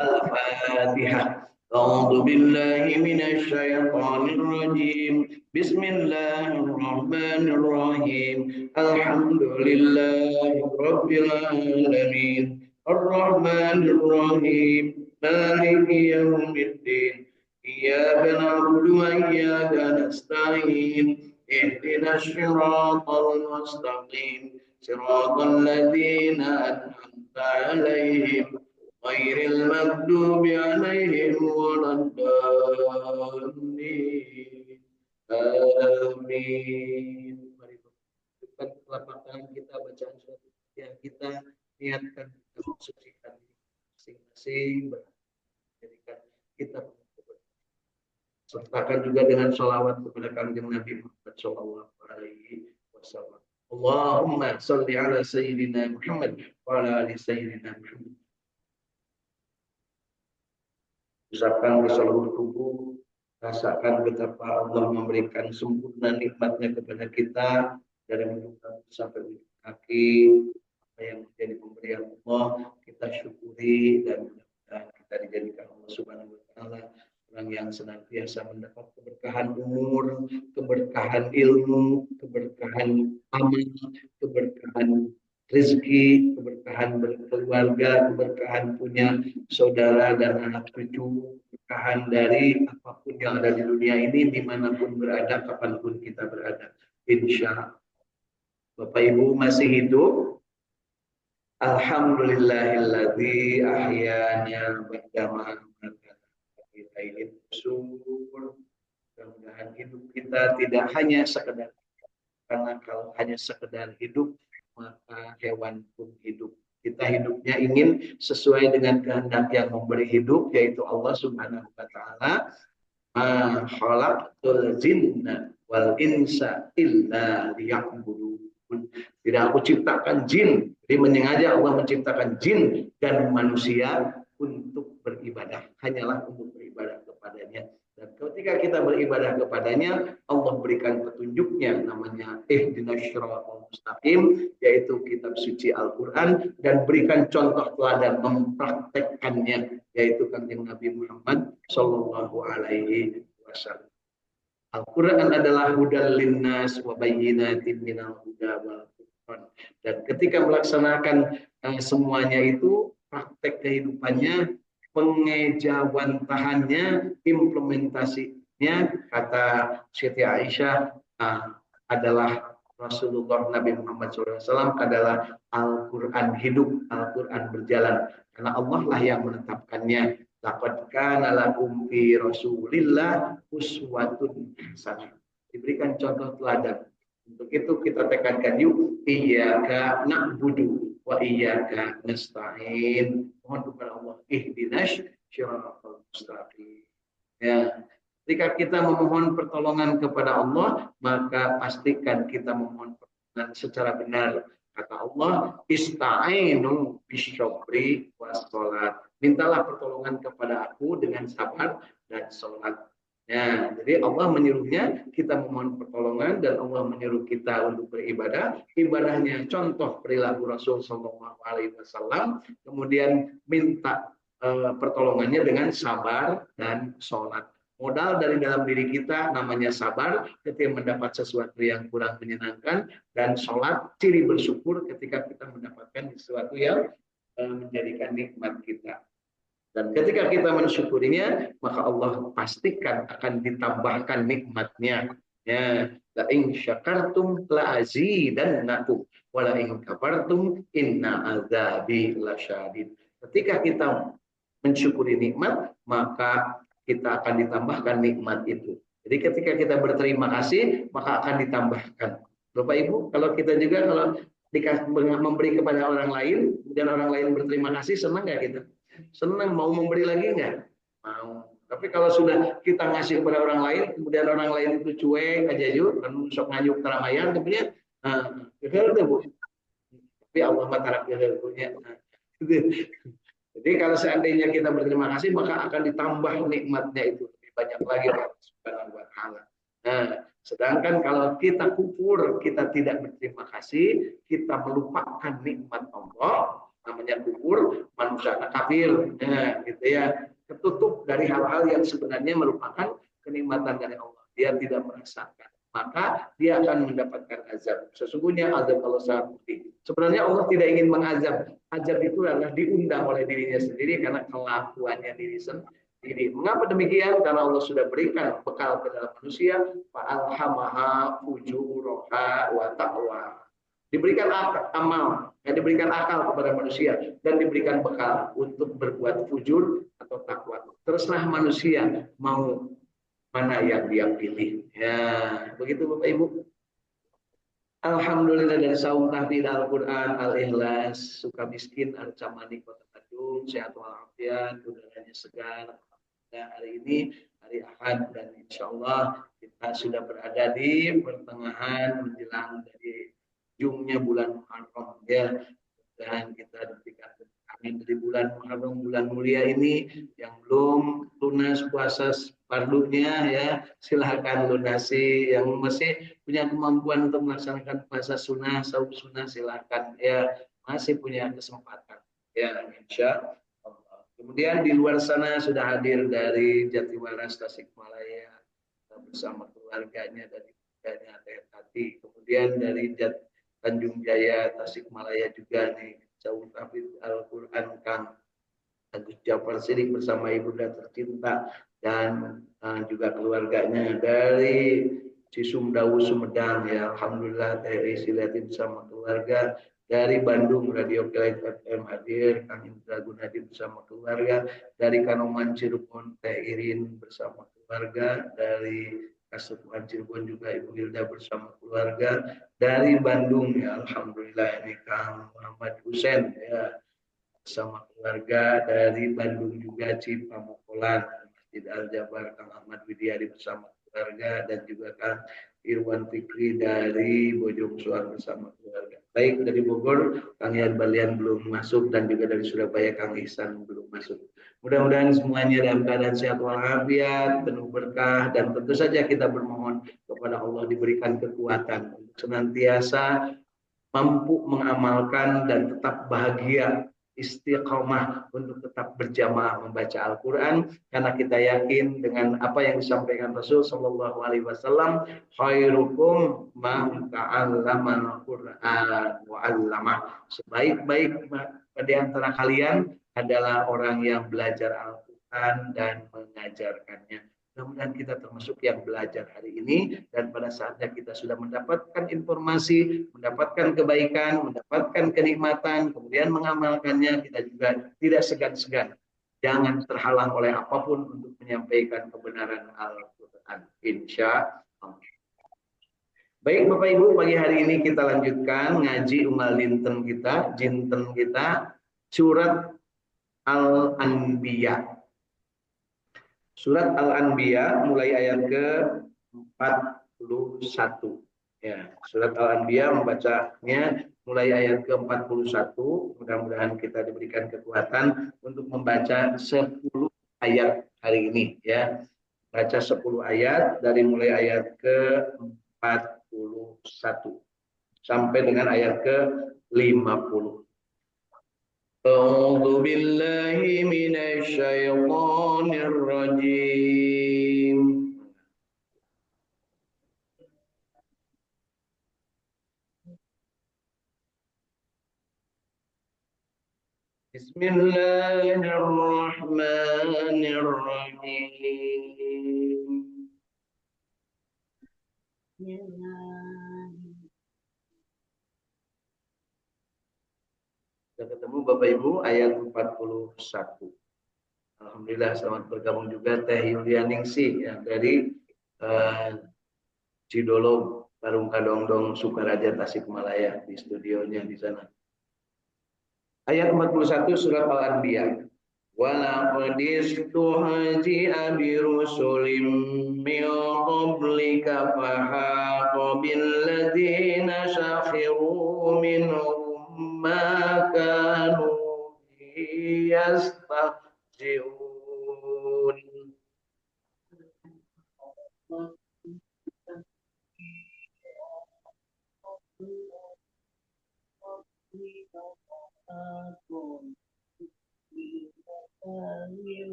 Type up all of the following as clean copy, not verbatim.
الفاتحة. أعوذ بالله من الشيطان الرجيم. بسم الله الرحمن الرحيم. الحمد لله رب العالمين الرحمن الرحيم مالك يوم الدين إياك نعبد وإياك نستعين اهدنا الصراط المستقيم صراط الذين أنعمت عليهم غير المغضوب عليهم ولا الضالين. Amin. Mari kita telapak tangan kita bacaan surat yang kita niatkan kita mensucikan masing-masing menjadikan kita sertakan juga dengan sholawat kepada kanjeng Nabi Muhammad Shallallahu Alaihi Wasallam. Allahumma salli ala Sayyidina Muhammad wa ala ali Sayyidina Muhammad. Usahakan di seluruh tubuh, rasakan betapa Allah memberikan sempurna nikmatnya kepada kita dari muka sampai ujung kaki. Apa yang menjadi pemberian Allah kita syukuri dan mudah-mudahan kita dijadikan Allah Subhanahu Wa Taala orang yang senantiasa mendapat keberkahan umur, keberkahan ilmu, keberkahan amal, keberkahan rezeki, keberkahan berkeluarga, keberkahan punya saudara dan anak cucu, keberkahan dari apapun yang ada di dunia ini, dimanapun berada, kapanpun kita berada. Insya Allah. Bapak Ibu masih hidup? Alhamdulillahilladzi ahyana ba'dama kita ini bersyukur. Mudah-mudahan hidup kita tidak hanya sekedar, karena kalau hanya sekedar hidup maka hewan pun hidup. Kita hidupnya ingin sesuai dengan kehendak yang memberi hidup, yaitu Allah Subhanahu Wa Taala. Ma khalaqtul jinna wal insa illa liya'budun. Tidak aku ciptakan jin, jadi menyengaja Allah menciptakan jin dan manusia untuk beribadah, hanyalah untuk beribadah kepadanya. Dan ketika kita beribadah kepadanya, Allah berikan petunjuknya, namanya ihdinas siratal mustaqim, yaitu kitab suci Al-Quran, dan berikan contoh teladan mempraktekkannya, yaitu kanjeng Nabi Muhammad Sallallahu Alaihi Wasallam. Al-Quran adalah hudal linnas wa bayyinatin minal huda wal furqan. Dan ketika melaksanakan semuanya itu, praktek kehidupannya, pengejawantahannya, implementasinya, kata Siti Aisyah, adalah Rasulullah Nabi Muhammad SAW adalah Al-Quran hidup, Al-Quran berjalan. Karena Allah lah yang menetapkannya. Laqad kana lakum fi Rasulillah uswatun hasanah. Diberikan contoh teladan. Untuk itu kita tekankan yuk, iyyaka na'budu wa iyyaka nasta'in. Mohon kepada Allah ihdinas syiratal mustaqim. Ya. Ketika kita memohon pertolongan kepada Allah, maka pastikan kita memohon pertolongan secara benar. Kata Allah, ista'inu bisyabri was sholat. Mintalah pertolongan kepada aku dengan sabar dan sholat. Ya, jadi Allah menyuruhnya kita memohon pertolongan dan Allah menyuruh kita untuk beribadah. Ibadahnya contoh perilaku Rasul Shallallahu Alaihi Wasallam. Kemudian minta pertolongannya dengan sabar dan sholat. Modal dari dalam diri kita namanya sabar ketika mendapat sesuatu yang kurang menyenangkan, dan sholat ciri bersyukur ketika kita mendapatkan sesuatu yang menjadikan nikmat kita. Dan ketika kita mensyukurinya, maka Allah pastikan akan ditambahkan nikmatnya. Ya, la in syakartum la azidannakum wa la in kafartum inna azabi lasyadid. Ketika kita mensyukuri nikmat, maka kita akan ditambahkan nikmat itu. Jadi ketika kita berterima kasih, maka akan ditambahkan. Bapak Ibu, kalau kita juga kalau memberi kepada orang lain, dan orang lain berterima kasih, senang nggak kita? Senang, mau memberi lagi nggak? Mau. Tapi kalau sudah kita ngasih kepada orang lain, kemudian orang lain itu cuek aja yuk, kan sok nganyuk keramaian, kemudian, gagal tuh Bu. Tapi Allah matarak gagal punya. Jadi kalau seandainya kita berterima kasih, maka akan ditambah nikmatnya itu lebih banyak lagi Allah Subhanahu Wa Taala. Nah, sedangkan kalau kita kufur, kita tidak berterima kasih, kita melupakan nikmat Allah, namanya kufur, manusia kafir, nah, gitu ya. Tertutup dari hal-hal yang sebenarnya merupakan kenikmatan dari Allah. Dia tidak merasakan, maka dia akan mendapatkan azab. Sesungguhnya azab Allah sangat pedih. Sebenarnya Allah tidak ingin mengazab. Azab itu adalah diundang oleh dirinya sendiri karena kelakuannya diri sendiri. Mengapa demikian? Karena Allah sudah berikan bekal ke dalam manusia, fa'alhamaha fujuraha wa taqwa. Diberikan amal, diberikan akal kepada manusia dan diberikan bekal untuk berbuat fujur atau takwa. Teruslah manusia mau mana yang dia pilih. Ya, begitu Bapak Ibu. Alhamdulillah dari saum tahfidz Al-Quran, Al-Ikhlas, suka miskin, Al-Camani, Kota Bandung, sehat walafiat, udaranya segar. Nah, hari ini hari Ahad dan insya Allah kita sudah berada di pertengahan menjelang dari ujungnya bulan Muharram ya. Dan kita diberikan amin dari bulan Muharram, bulan mulia ini yang belum lunas puasa fardunya ya silahkan lunasi, yang masih punya kemampuan untuk melaksanakan puasa sunnah, saum sunnah silahkan ya, masih punya kesempatan ya insya Allah. Kemudian di luar sana sudah hadir dari Jatiwaras Tasikmalaya bersama keluarganya dari keluarganya Teh Tati, kemudian dari Tanjung Jaya, Tasikmalaya juga nih, Jauh Hafidz Al-Quran Kang Agus Jafar Sidik bersama ibunda tercinta dan juga keluarganya dari Cisumdawu Sumedang ya, Alhamdulillah Teh Silati bersama keluarga, dari Bandung Radio Kilat FM hadir Kang Indra Gunadi bersama keluarga, dari Kanoman Cirebon Teh Irin bersama keluarga, dari Kasepuhan Cirebon juga Ibu Hilda bersama keluarga, dari Bandung ya Alhamdulillah ini Kang Muhammad Husen ya bersama keluarga, dari Bandung juga Cipamokolan Masjid Al Jabar Kang Ahmad Widiadi bersama keluarga, dan juga Kang Irwan Fikri dari Bojong Soang bersama keluarga. Baik dari Bogor Kang Yan Balian belum masuk, dan juga dari Surabaya Kang Ihsan belum masuk. Mudah-mudahan semuanya dalam keadaan sehat walafiat, penuh berkah, dan tentu saja kita bermohon kepada Allah diberikan kekuatan untuk senantiasa mampu mengamalkan dan tetap bahagia, istiqomah untuk tetap berjamaah membaca Al-Quran, karena kita yakin dengan apa yang disampaikan Rasul Shallallahu Alaihi Wasallam, khairukum man ta'allama al-Quran wa 'allamah. Sebaik-baik di antara kalian adalah orang yang belajar Al-Quran dan mengajarkannya. Mudah-mudahan kita termasuk yang belajar hari ini, dan pada saatnya kita sudah mendapatkan informasi, mendapatkan kebaikan, mendapatkan kenikmatan, kemudian mengamalkannya, kita juga tidak segan-segan. Jangan terhalang oleh apapun untuk menyampaikan kebenaran Al-Quran. Insya Allah. Baik Bapak Ibu, pagi hari ini kita lanjutkan ngaji umal dinten kita, jinten kita, surat Al-Anbiya. Surat Al-Anbiya mulai ayat ke-41. Ya, surat Al-Anbiya membacanya mulai ayat ke-41. Mudah-mudahan kita diberikan kekuatan untuk membaca 10 ayat hari ini ya. Baca 10 ayat dari mulai ayat ke-41 sampai dengan ayat ke-50. أعوذ بالله من الشيطان الرجيم بسم الله الرحمن الرحيم. Sudah ketemu Bapak Ibu ayat 41. Alhamdulillah selamat bergabung juga Teh Yulianingsih ya, dari Cidolo Barung Kadongdong Sukaraja Tasikmalaya di studionya di sana. Ayat 41 surat Al-Anbiya. وَلَقَدِ اسْتُهْزِئَ بِرُسُلٍ مِّن قَبْلِكَ فَحَاقَ بِالَّذِينَ سَخِرُوا مِنْهُم مَّا كَانُوا بِهِ يَسْتَهْزِئُونَ.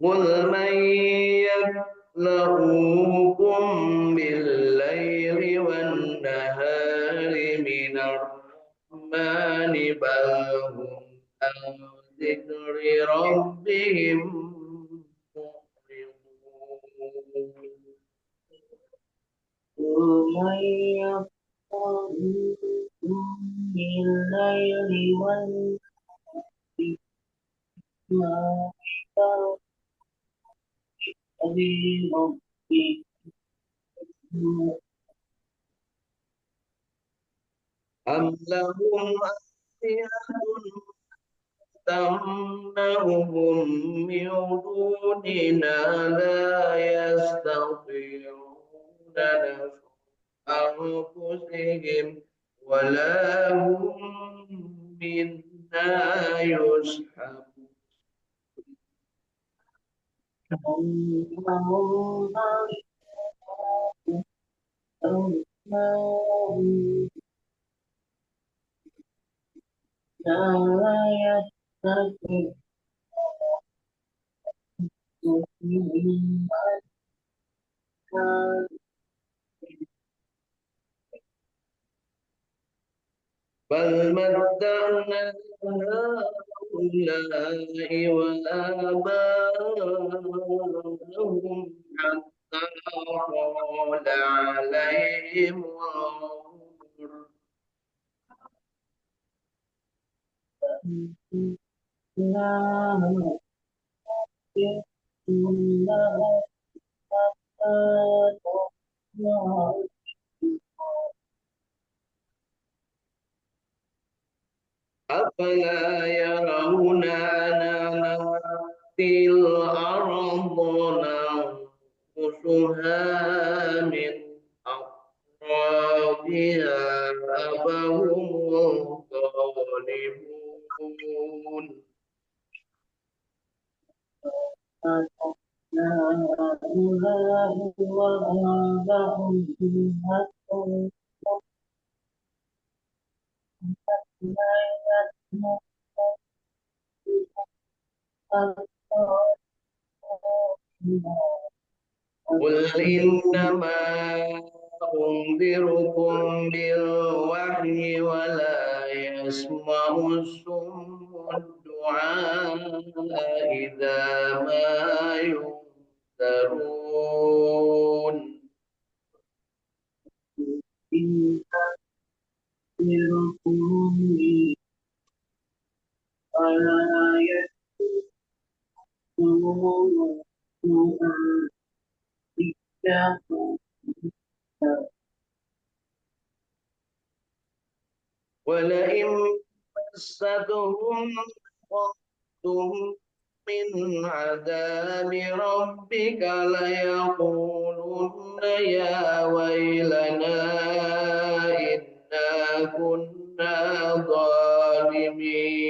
قل من يكلؤكم بالليل والنهار من الرحمن بل هم عن ذكر ربهم معرضون ومن يكفركم بالليل والنهار أم لهم آلهة تمنعهم من دوننا لا يستطيعون نصر أنفسهم ولا هم منا يسحبون بل متعنا هؤلاء وآباءهم حتى طال عليهم العمر أفلا يرون أننا نأتي الأرض ننقصها من أطرافها فهم الظالمون قل إنما أنذركم بالوحي ولا يسمع الصم الدعاء إذا ما ينذرون ولئن مستهم طائفة من عذاب ربك ليقولن يا ويلنا إنا كنا ظالمين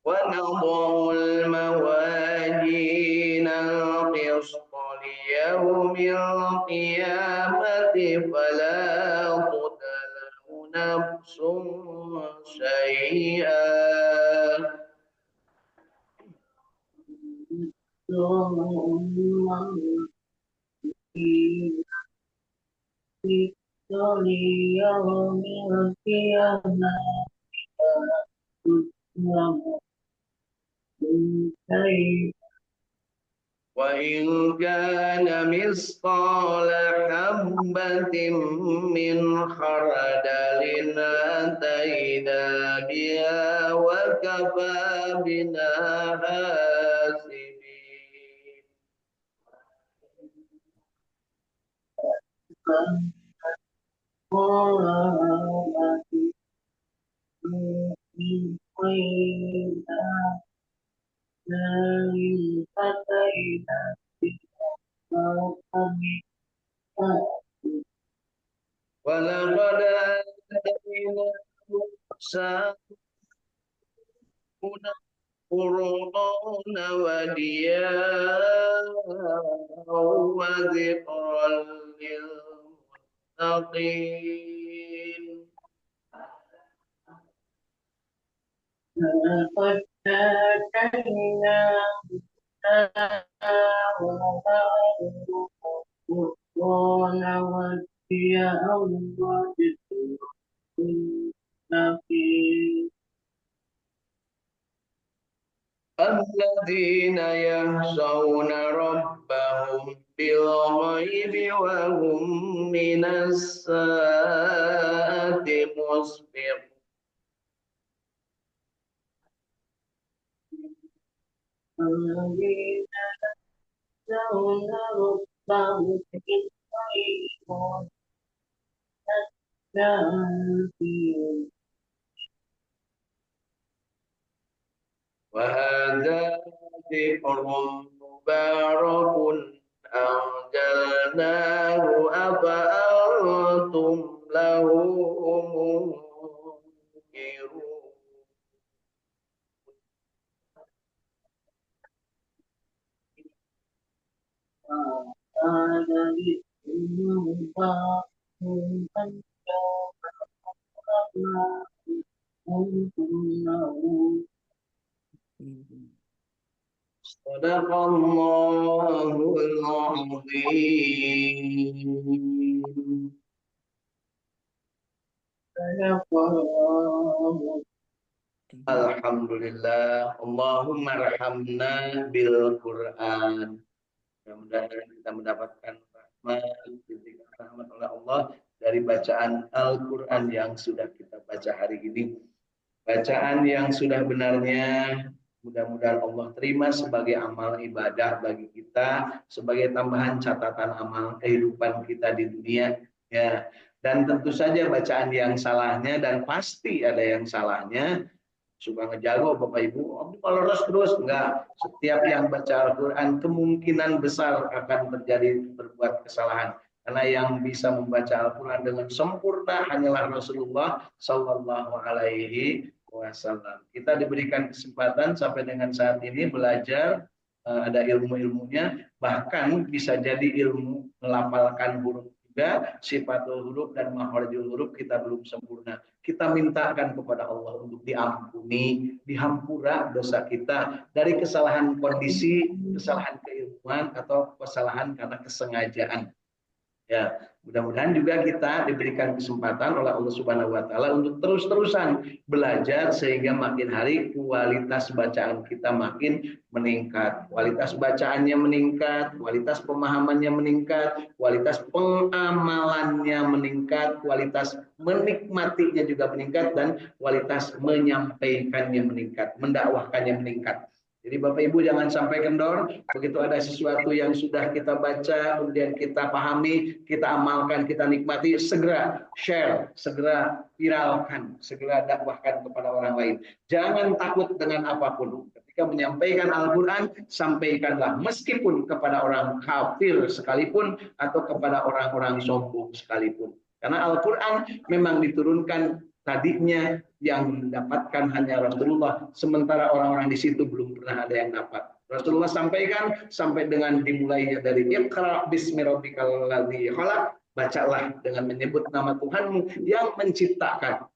ونضع الموازين القسط ليوم القيامة فلا تظلم نفس شيئا وإن كان مثقال حبة من خردل أتينا بها وكفى بنا حاسبين ولقد آتينا موسى القرآن ودياء وذكرا للمتقين لقد آتينا القرآن والضياء والذكر الذين يخشون ربهم بالغيب وهم من الساعة مشفقون الذين يخشون ربهم بالغيب والذكر وهذا ذكر مبارك أنزلناه أفأنتم له منكرون هذا ذكر مبارك أنزلناه صدق الله العظيم. Alhamdulillah. Allahumma rahamna bil Quran. Mudah-mudahan kita mendapatkan rahmat oleh Allah dari bacaan Al-Quran yang sudah kita baca hari ini. Bacaan yang sudah benarnya mudah-mudahan Allah terima sebagai amal ibadah bagi kita, sebagai tambahan catatan amal kehidupan kita di dunia, ya. Dan tentu saja bacaan yang salahnya, dan pasti ada yang salahnya, suka ngejago Bapak Ibu, kalau terus enggak. Setiap yang baca Al-Quran kemungkinan besar akan terjadi berbuat kesalahan. Karena yang bisa membaca Al-Quran dengan sempurna hanyalah Rasulullah Sallallahu Alaihi Wasallam. Kita diberikan kesempatan sampai dengan saat ini belajar, ada ilmu-ilmunya, bahkan bisa jadi ilmu melafalkan huruf juga, sifatul huruf dan makharijul huruf kita belum sempurna. Kita mintakan kepada Allah untuk diampuni, dihampura dosa kita dari kesalahan kondisi, kesalahan keilmuan, atau kesalahan karena kesengajaan. Ya, mudah-mudahan juga kita diberikan kesempatan oleh Allah Subhanahu wa taala untuk terus-terusan belajar sehingga makin hari kualitas bacaan kita makin meningkat. Kualitas bacaannya meningkat, kualitas pemahamannya meningkat, kualitas pengamalannya meningkat, kualitas menikmatinya juga meningkat, dan kualitas menyampaikannya meningkat, mendakwahkannya meningkat. Jadi Bapak Ibu jangan sampai kendor, begitu ada sesuatu yang sudah kita baca, kemudian kita pahami, kita amalkan, kita nikmati, segera share, segera viralkan, segera dakwahkan kepada orang lain. Jangan takut dengan apapun. Ketika menyampaikan Al-Quran, sampaikanlah meskipun kepada orang kafir sekalipun atau kepada orang-orang sombong sekalipun. Karena Al-Quran memang diturunkan tadinya yang mendapatkan hanya Rasulullah, sementara orang-orang di situ belum pernah ada yang dapat. Rasulullah sampaikan sampai dengan dimulainya dari Iqra bismi rabbikal ladzi khalaq, bacalah dengan menyebut nama Tuhanmu yang menciptakan.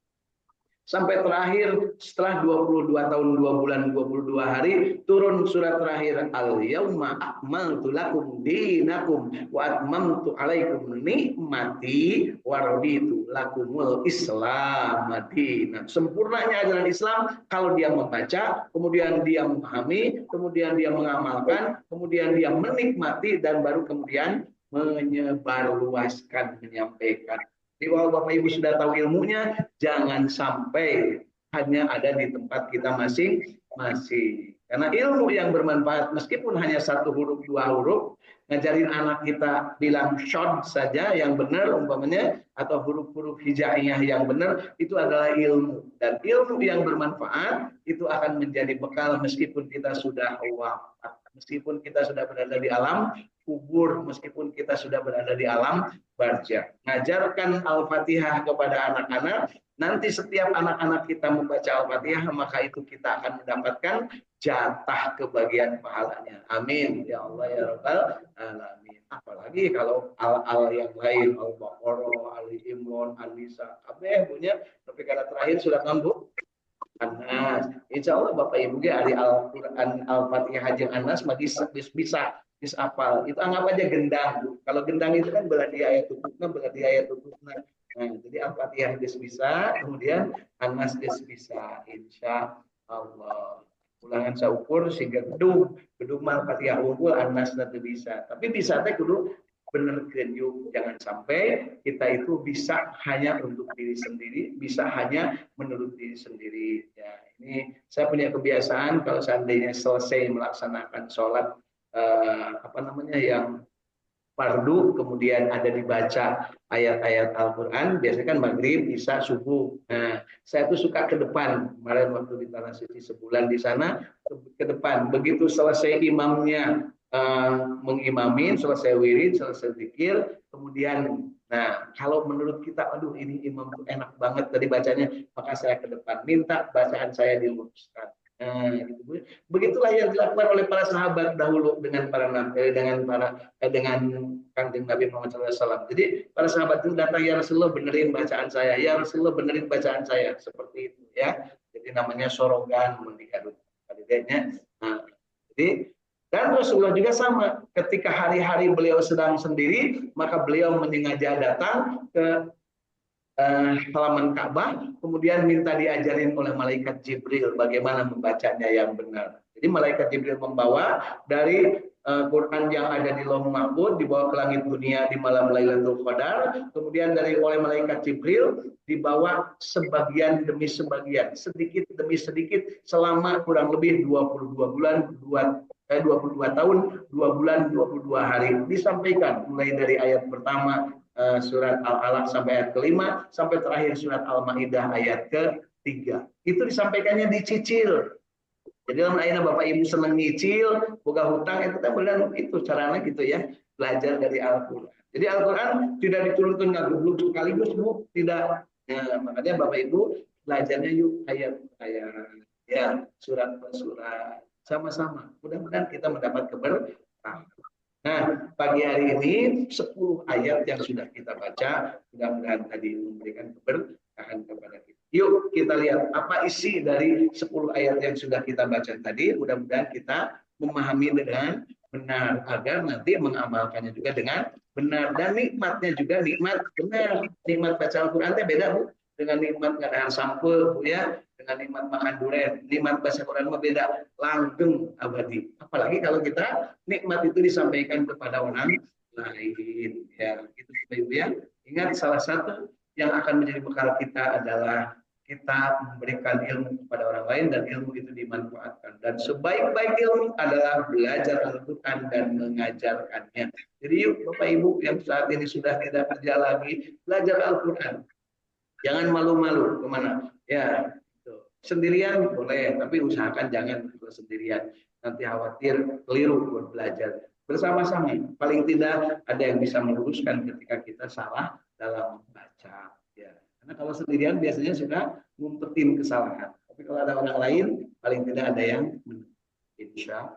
Sampai terakhir setelah 22 tahun 2 bulan 22 hari turun surat terakhir, al-yauma akmaltu lakum dinakum wa atmamtu alaikum nikmati wa raditu lakumul islam madinah. Sempurnanya ajaran Islam kalau dia membaca, kemudian dia memahami, kemudian dia mengamalkan, kemudian dia menikmati, dan baru kemudian menyebarluaskan, menyampaikan. Jadi kalau Bapak Ibu sudah tahu ilmunya, jangan sampai hanya ada di tempat kita masing-masing. Karena ilmu yang bermanfaat meskipun hanya satu huruf, dua huruf, ngajarin anak kita bilang short saja yang benar umpamanya atau huruf-huruf hijaiyah yang benar itu adalah ilmu, dan ilmu yang bermanfaat itu akan menjadi bekal meskipun kita sudah wafat, meskipun kita sudah berada di alam kubur, meskipun kita sudah berada di alam barzakh. Ngajarkan Al-Fatihah kepada anak-anak, nanti setiap anak-anak kita membaca Al-Fatihah maka itu kita akan mendapatkan jatah kebagian pahalanya. Amin ya Allah ya Rabbal alamin. Apalagi kalau al-al yang lain, Al-Baqarah, Ali Imran, An-Nisa, kabeh punya, tapi karena terakhir sudah kambuh Anas. Insya Allah Bapak Ibu hari Al-Quran Al-Fatihah jeung Anas bisa apal. Itu anggap aja gendang. Kalau gendang itu kan beladi ayat tutupna, beladi ayat tutupna. Nah, jadi Al-Fatihah bisa, kemudian Anas bisa. Insya Allah. Ulangan saukur sehingga gedung Al-Fatihah unggul Anas nanti bisa. Tapi bisa teh kudu bener yuk, jangan sampai kita itu bisa hanya untuk diri sendiri, bisa hanya menurut diri sendiri. Ya, ini saya punya kebiasaan kalau seandainya selesai melaksanakan sholat yang fardu, kemudian ada dibaca ayat-ayat Al-Quran, biasanya kan maghrib, isya, subuh. Nah, saya tuh suka ke depan. Kemarin waktu di Tanah Suci sebulan di sana, ke depan. Begitu selesai imamnya mengimamin, selesai wirid, selesai zikir, kemudian, nah kalau menurut kita, aduh ini imam tuh enak banget tadi bacanya, maka saya ke depan, minta bacaan saya diluruskan. Nah, gitu. Begitulah yang dilakukan oleh para sahabat dahulu dengan para nabi, dengan Kanjeng Nabi Muhammad SAW. Jadi para sahabat itu datang, ya Rasulullah benerin bacaan saya, ya Rasulullah benerin bacaan saya, seperti itu ya. Jadi namanya sorogan mendiaduk kadidenya. Nah, jadi dan Rasulullah juga sama, ketika hari-hari beliau sedang sendiri, maka beliau menyengaja datang ke halaman Ka'bah, kemudian minta diajarin oleh malaikat Jibril bagaimana membacanya yang benar. Jadi malaikat Jibril membawa dari Quran yang ada di Lauh Mahfuz dibawa ke langit dunia di malam Lailatul Qadar, kemudian oleh malaikat Jibril dibawa sebagian demi sebagian, sedikit demi sedikit selama kurang lebih 22 bulan, 22 tahun, 2 bulan, 22 hari disampaikan mulai dari ayat pertama surat Al-Alaq sampai ayat kelima, sampai terakhir surat Al-Maidah ayat ke-3. Itu disampaikannya dicicil. Jadi dalam ayatnya Bapak Ibu senang nyicil, boga hutang, itu kan benar itu caranya gitu ya, belajar dari Al-Quran. Jadi Al-Quran tidak diturunkan ngagebluk sekaligus, Bu, tidak. Nah, makanya Bapak Ibu belajarnya yuk ayat-ayat, ya surat per surat, sama-sama. Mudah-mudahan kita mendapat keberkahan. Nah, pagi hari ini 10 ayat yang sudah kita baca, mudah-mudahan tadi memberikan keberkahan kepada kita. Yuk kita lihat apa isi dari 10 ayat yang sudah kita baca tadi, mudah-mudahan kita memahami dengan benar, agar nanti mengamalkannya juga dengan benar. Dan nikmatnya juga nikmat benar. Nikmat baca Al-Quran itu beda, Bu, dengan nikmat ngadahan sampel, Bu, ya, dengan nikmat makan durian. Nikmat baca Quran mah beda, langgeng abadi. Apalagi kalau kita nikmat itu disampaikan kepada orang lain, ya, gitu Ibu ya. Ingat, salah satu yang akan menjadi bekal kita adalah kita memberikan ilmu kepada orang lain dan ilmu itu dimanfaatkan. Dan sebaik-baik ilmu adalah belajar Al-Quran dan mengajarkannya. Jadi yuk Bapak Ibu yang saat ini sudah tidak kerja lagi, belajar Al-Quran. Jangan malu-malu kemana. Ya, sendirian boleh, tapi usahakan jangan sendirian. Nanti khawatir keliru buat belajar. Bersama-sama, paling tidak ada yang bisa meluruskan ketika kita salah dalam membaca. Ya. Karena kalau sendirian biasanya suka ngumpetin kesalahan. Tapi kalau ada orang lain, paling tidak ada yang insya.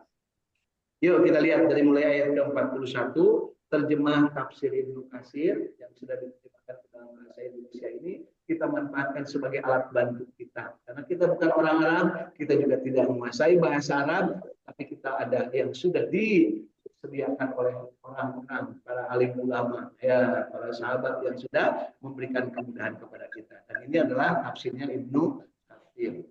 Yuk kita lihat dari mulai ayat ke-41, terjemah tafsir Ibnu Katsir yang sudah diterjemahkan ke dalam bahasa Indonesia ini, kita manfaatkan sebagai alat bantu kita. Karena kita bukan orang Arab, kita juga tidak menguasai bahasa Arab, tapi kita ada yang sudah disediakan oleh orang-orang, para alim ulama, ya, para sahabat yang sudah memberikan kemudahan kepada kita. Dan ini adalah tafsirnya Ibnu Katsir.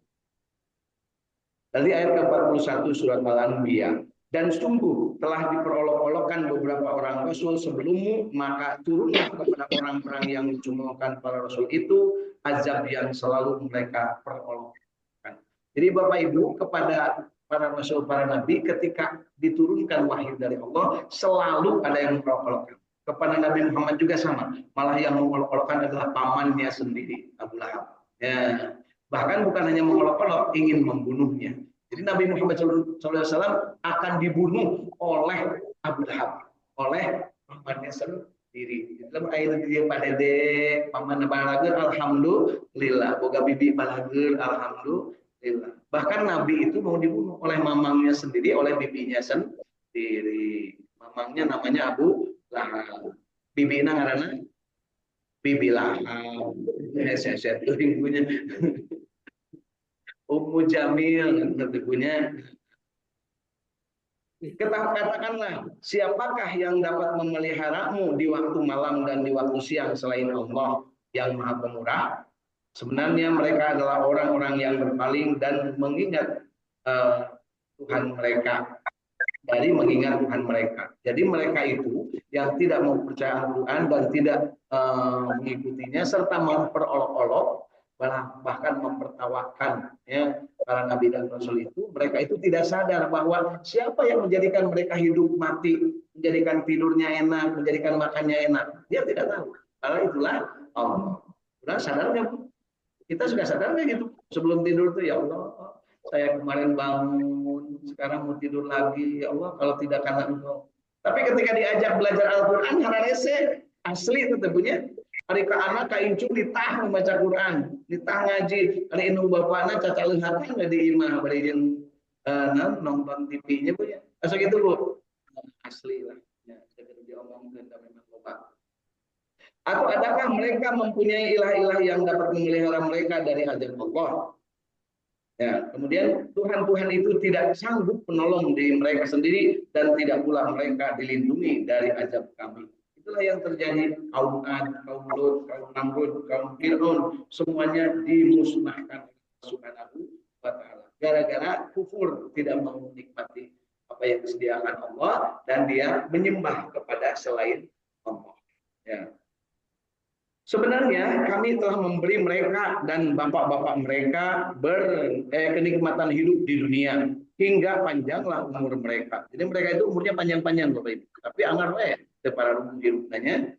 Dari ayat ke-41 surat Al-Anbiya. Dan sungguh telah diperolok-olokkan beberapa orang rasul sebelummu, maka turunlah kepada orang-orang yang mencemoohkan para rasul itu azab yang selalu mereka perolokkan. Jadi Bapak Ibu, kepada para rasul, para nabi ketika diturunkan wahyu dari Allah selalu ada yang mengolok-olokkan. Kepada Nabi Muhammad juga sama. Malah yang mengolok-olokkan adalah pamannya sendiri, Abu Lahab. Ya. Bahkan bukan hanya mengolok-olok, ingin membunuhnya. Jadi Nabi Muhammad SAW akan dibunuh oleh Abu Lahab, oleh pamannya sendiri. Dalam ayat dia pada dek paman balager, alhamdulillah. Boga bibi balager, alhamdulillah. Bahkan Nabi itu mau dibunuh oleh mamangnya sendiri, oleh bibinya sendiri. Mamangnya namanya Abu Lahab. Bibina ngaranna Bibi Lahab. Saya punya Ummu Jamil punya. Katakanlah, siapakah yang dapat memeliharamu di waktu malam dan di waktu siang selain Allah yang Maha Pemurah? Sebenarnya mereka adalah orang-orang yang berpaling dan mengingat Tuhan mereka, dari mengingat Tuhan mereka. Jadi mereka itu yang tidak mau percaya Al-Quran dan tidak mengikutinya serta memperolok-olok, bahkan mempertawakan ya para nabi dan rasul itu, mereka itu tidak sadar bahwa siapa yang menjadikan mereka hidup mati, menjadikan tidurnya enak, menjadikan makannya enak. Dia tidak tahu. Karena itulah Allah. Sudah sadarnya, kita sudah sadarnya gitu. Sebelum tidur tuh ya Allah, saya kemarin bangun, sekarang mau tidur lagi. Ya Allah, kalau tidak karena Engkau. Tapi ketika diajak belajar Al-Quran, hararese asli itu tentunya. Hari ke anak ka incung ditah membaca Quran, ditah ngaji. Hari indung bapana caca leuhatna di imah bari jeung nonton TV-nya Bu ya. Asa gitu Bu. Asli lah. Ya, segera diomongkeun da memang loba. Atau adakah mereka mempunyai ilah-ilah yang dapat memelihara mereka dari azab Allah? Ya, kemudian Tuhan-Tuhan itu tidak sanggup menolong diri mereka sendiri dan tidak pula mereka dilindungi dari azab kami. Itulah yang terjadi kaum Ad, kaum Lut, kaum Namrud, kaum Fir'aun, semuanya dimusnahkan oleh Subhanahu wa Ta'ala. Gara-gara kufur, tidak mau menikmati apa yang disediakan Allah dan dia menyembah kepada selain Allah. Ya. Sebenarnya kami telah memberi mereka dan bapak-bapak mereka kenikmatan hidup di dunia hingga panjanglah umur mereka. Jadi mereka itu umurnya panjang-panjang Bapak Ibu. Tapi angar we para umur hidupnya.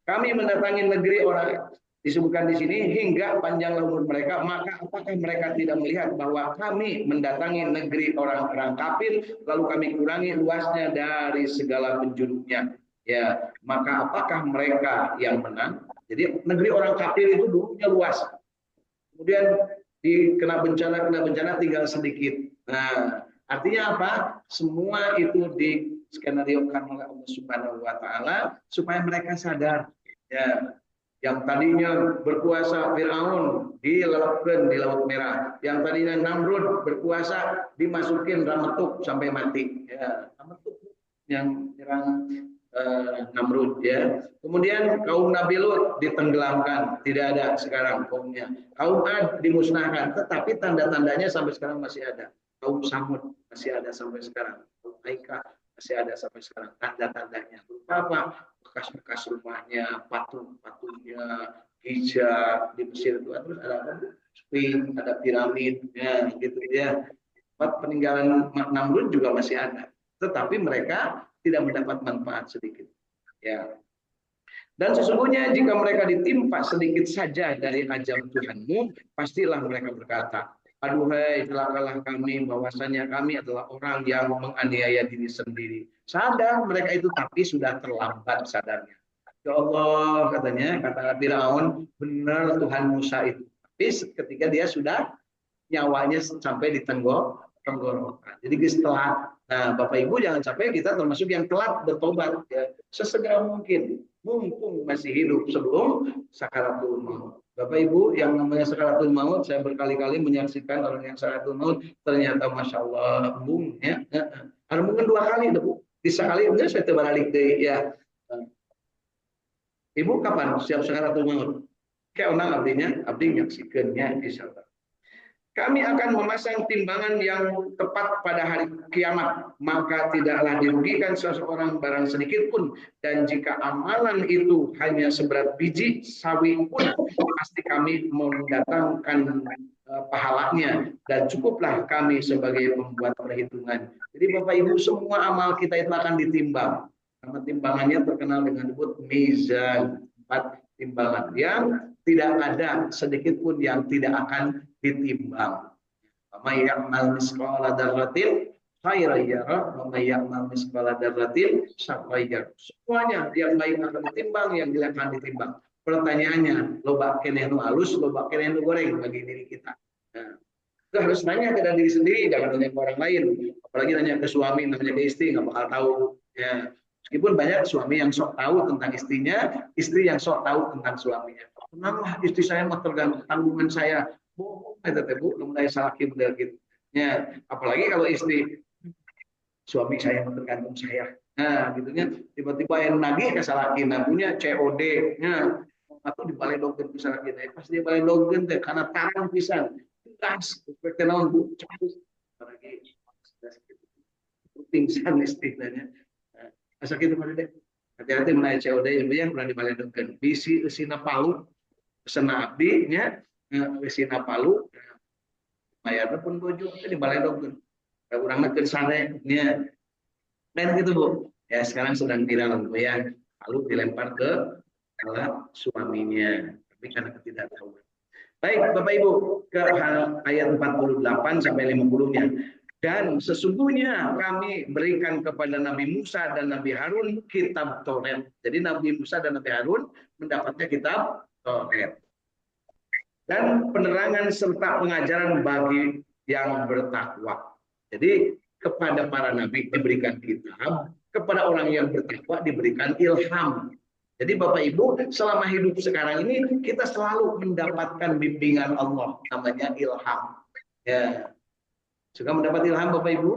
Kami mendatangi negeri orang disebutkan di sini hingga panjanglah umur mereka, maka apakah mereka tidak melihat bahwa kami mendatangi negeri orang-orang kafir lalu kami kurangi luasnya dari segala penjuruknya? Ya, maka apakah mereka yang menang? Jadi negeri orang kafir itu dulunya luas. Kemudian kena bencana tinggal sedikit. Nah, artinya apa? Semua itu diskenariokan oleh Allah Subhanahu wa Ta'ala supaya mereka sadar. Ya, yang tadinya berkuasa Fir'aun dilelapkan di Laut Merah, yang tadinya Namrud berkuasa dimasukin Rametuk sampai mati. Ya, Rametuk yang nyerang Namrud ya. Kemudian kaum Nabi Lut ditenggelamkan, tidak ada sekarang kaumnya. Kaum Ad dimusnahkan, tetapi tanda-tandanya sampai sekarang masih ada. Kaum Samud masih ada sampai sekarang. Kaum Aika masih ada sampai sekarang. Tanda-tandanya berupa apa? Bekas-bekas rumahnya, patung-patungnya, Giza di Mesir itu terus ada apa? Sphinx, ada piramid, ya gitu ya. Peninggalan Namrud juga masih ada. Tetapi mereka tidak mendapat manfaat sedikit. Ya. Dan sesungguhnya jika mereka ditimpa sedikit saja dari azab Tuhanmu, pastilah mereka berkata, aduhai celakalah kami, bahwasanya kami adalah orang yang menganiaya diri sendiri. Sadar mereka itu, tapi sudah terlambat sadarnya. Ya Allah, katanya, kata Firaun, benar Tuhan Musa itu. Tapi ketika dia sudah nyawanya sampai di tenggorokan. Jadi setelah, nah Bapak Ibu jangan sampai kita termasuk yang telat bertobat ya, sesegera mungkin, mumpung masih hidup sebelum sakaratul maut. Bapak Ibu yang namanya sakaratul maut, saya berkali-kali menyaksikan orang yang sakaratul maut ternyata masya Allah bung ya, ada mungkin 2 kali Bu, di sekali enggak saya terbalik deh ya. Ibu kapan siap sakaratul maut? Kayak orang abdi nyaksikannya insyaallah. Kami akan memasang timbangan yang tepat pada hari kiamat, maka tidaklah dirugikan seseorang barang sedikit pun. Dan jika amalan itu hanya seberat biji sawi pun, pasti kami mendatangkan pahalanya, dan cukuplah kami sebagai pembuat perhitungan. Jadi Bapak Ibu, semua amal kita itu akan ditimbang. Nama timbangannya terkenal dengan disebut mizan, 4 timbangan yang tidak ada sedikit pun yang tidak akan ditimbang. May ya'mal misqala dzarratin khairan yarah wa may ya'mal misqala dzarratin syarran yarah. Semuanya yang baik akan ditimbang, yang jelek akan ditimbang. Pertanyaannya, loba keneh nu alus, loba keneh nu goreng bagi diri kita. Nah, itu harus nanya ke diri sendiri, jangan nanya ke orang lain. Apalagi nanya ke suami, nanya ke istri, nggak bakal tahu. Ya. Meskipun banyak suami yang sok tahu tentang istrinya, istri yang sok tahu tentang suaminya. Kenapa istri saya mau tergantung tanggungan saya? Bohong, itu bu, mulai salah model gitu. Ya, apalagi kalau istri, suami saya mau tergantung saya. Nah, gitunya tiba-tiba yang nagih ke salaki, punya COD, ya, atau dibalik dogen ke salaki, pas dia balik dogen teh karena tarang pisan, gas, perkenalan bu, cabut, apalagi pingsan istilahnya. Asal gitu pada deh. Hati-hati menaik COD yang pernah dibaledokeun. Bisi eusina palu pesena abdi nya eusina palu mayarna pun bojo teh dibaledokeun. Da urang nekeun sare nya. Dan gitu Bu. Ya sekarang sedang viral Bu ya. Palu dilempar ke kepala suaminya. Tapi karena ketidaktahuan. Baik Bapak Ibu, ke ayat 48 sampai 50-nya. Dan sesungguhnya kami berikan kepada Nabi Musa dan Nabi Harun kitab Taurat. Jadi Nabi Musa dan Nabi Harun mendapatnya kitab Taurat. Dan penerangan serta pengajaran bagi yang bertakwa. Jadi kepada para nabi diberikan kitab, kepada orang yang bertakwa diberikan ilham. Jadi Bapak Ibu, selama hidup sekarang ini kita selalu mendapatkan bimbingan Allah, namanya ilham. Ya, suka mendapat ilham Bapak Ibu?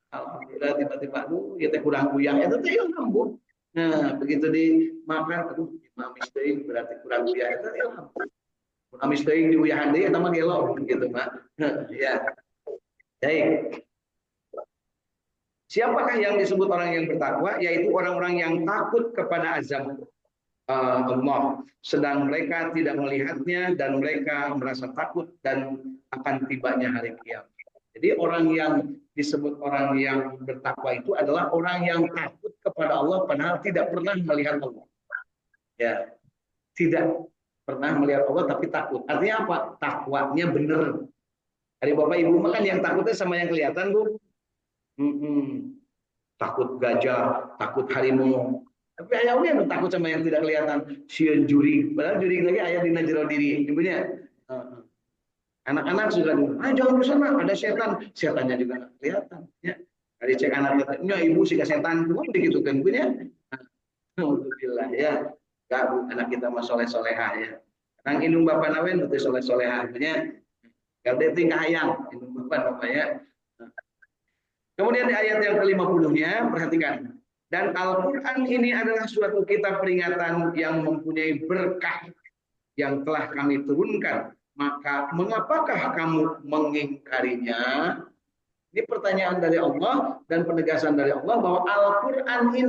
Alhamdulillah tiba-tiba kita kurang kuyang itu tuh ilham Bu. Nah begitu dimakan, mami steing berarti kurang kuyang itu ilham. Mami steing di uyahan dia sama gelo gitu Mak. Ya, baik. Siapakah yang disebut orang yang bertakwa? Yaitu orang-orang yang takut kepada azab Allah, sedang mereka tidak melihatnya dan mereka merasa takut dan akan tibanya hari kiamat. Jadi orang yang disebut orang yang bertakwa itu adalah orang yang takut kepada Allah padahal tidak pernah melihat Allah. Ya, tidak pernah melihat Allah tapi takut. Artinya apa? Takwanya benar. Dari Bapak Ibu makan yang takutnya sama yang kelihatan Bu. Takut gajah, takut harimau. Tapi ayahnya yang takut sama yang tidak kelihatan. Sieun juri. Padahal juri lagi ayah di jero diri. Ibunya. Anak-anak sudah jangan ke sana, ada setan. Setannya juga nggak kelihatan. Ya. Dari cek anak-anaknya, ibu sih ke setan. Cuma begitu kan, ibunya. Alhamdulillah ya. Gak, anak kita mah soleh-solehah ya. Nang indung bapak nawen betul soleh-solehah. Ibunya. Gak ada tingkah hayang. Indung bapak ya. Kemudian di ayat yang ke-50-nya, perhatikan. Dan Al-Quran ini adalah suatu kitab peringatan yang mempunyai berkah yang telah kami turunkan. Maka mengapakah kamu mengingkarinya? Ini pertanyaan dari Allah dan penegasan dari Allah bahwa Al-Quran ini